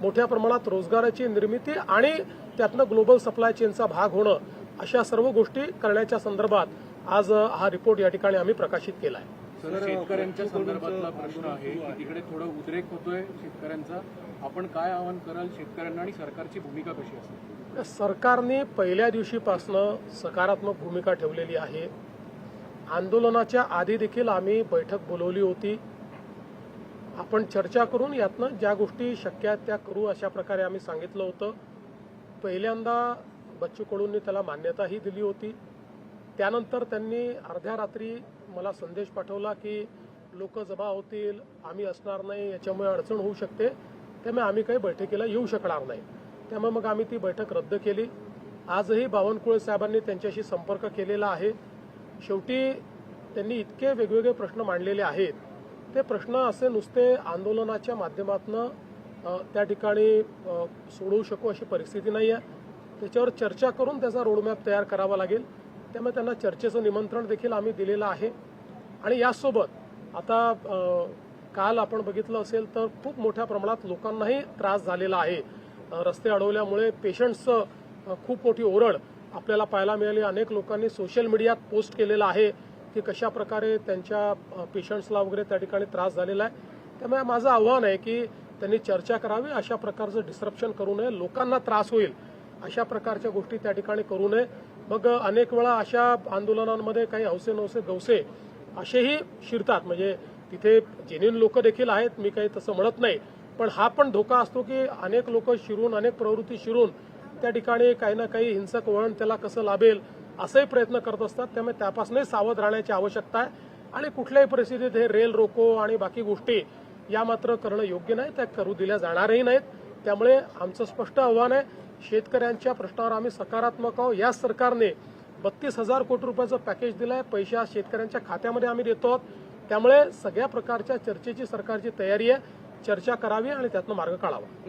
मोठ्या प्रमाणात रोजगाराची निर्मिती आणि त्यातनं ग्लोबल सप्लाय चेनचा भाग होणं अशा सर्व गोष्टी करण्याच्या संदर्भात आज हा रिपोर्ट या ठिकाणी आम्ही प्रकाशित केला आहे. सर, शेतकऱ्यांच्या संदर्भातला प्रश्न आहे की तिकडे थोडा उद्रेक होतोय शेतकऱ्यांचा. आपण काय आवाहन कराल शेतकऱ्यांना आणि सरकारची भूमिका कशी असेल? सरकारने पहिल्या दिवशीपासून सकारात्मक भूमिका ठेवलेली आहे. आंदोलनाच्या आधी देखील आम्ही बैठक बोलवली होती. आपण चर्चा करून यातनं ज्या गोष्टी शक्य आहेत त्या करू अशा प्रकारे आम्ही सांगितलं होतं. पहिल्यांदा बच्चू कडूंनी त्याला मान्यताही दिली होती. त्यानंतर त्यांनी अर्ध्या रात्री मला संदेश पाठवला की लोक जमा होतील, आम्ही असणार नाही, याच्यामुळे अडचण होऊ शकते, त्यामुळे आम्ही काही बैठकीला येऊ शकणार नाही. त्यामुळे मग आम्ही ती बैठक रद्द केली. आजही बावनकुळे साहेबांनी त्यांच्याशी संपर्क केलेला आहे. शेवटी त्यांनी इतके वेगवेगळे प्रश्न मांडलेले आहेत. ते प्रश्न असे नुसते आंदोलनाच्या माध्यमातून त्या ठिकाणी सोडवू शकू अशी परिस्थिती नाही आहे. त्याच्यावर चर्चा करून त्याचा रोडमॅप तयार करावा लागेल. त्यामुळे त्यांना चर्चेचं निमंत्रण देखील आम्ही दिलेलं आहे. आणि यासोबत आता काल आपण बघितलं असेल तर खूप मोठ्या प्रमाणात लोकांनाही त्रास झालेला आहे. रस्ते अडवल्यामुळे पेशंट्सचं खूप मोठी ओरड आपल्याला पाहायला मिळाली. अनेक लोकांनी सोशल मीडियात पोस्ट केलेलं आहे की कशा प्रकारे त्यांच्या पेशंट्सला वगैरे त्या ठिकाणी त्रास झालेला आहे. त्यामुळे माझं आव्हान आहे की त्यांनी चर्चा करावी, अशा प्रकारचं डिस्ट्रप्शन करू नये, लोकांना त्रास होईल अशा प्रकारच्या गोष्टी त्या ठिकाणी करू नये. मग अनेक वेळा अशा आंदोलनांमध्ये काही हौसे नवसे गवसे असेही शिरतात. म्हणजे तिथे जेन्युइन लोक देखील आहेत, मी काही तसं म्हणत नाही, पण हा पण धोका असतो की अनेक लोक शिरून, अनेक प्रवृत्ती शिरून त्या ठिकाणी काही ना काही हिंसक वळण त्याला कसं लाभेल असेही प्रयत्न करत असतात. त्यामुळे त्यापासूनही सावध राहण्याची आवश्यकता आहे. आणि कुठल्याही परिस्थितीत हे रेल रोको आणि बाकी गोष्टी या मात्र करणं योग्य नाही, त्या करू दिल्या जाणारही नाहीत. त्यामुळे आमचं स्पष्ट आव्हान आहे, शेतकऱ्यांच्या प्रश्नावर आम्ही सकारात्मक आहोत. या सरकारने 32,000 कोटी रुपयाचं पॅकेज दिलं आहे. पैसे आज शेतकऱ्यांच्या खात्यामध्ये आम्ही देतो आहोत. त्यामुळे सगळ्या प्रकारच्या चर्चेची सरकारची तयारी आहे. चर्चा करावी आणि त्यातनं मार्ग काढावा.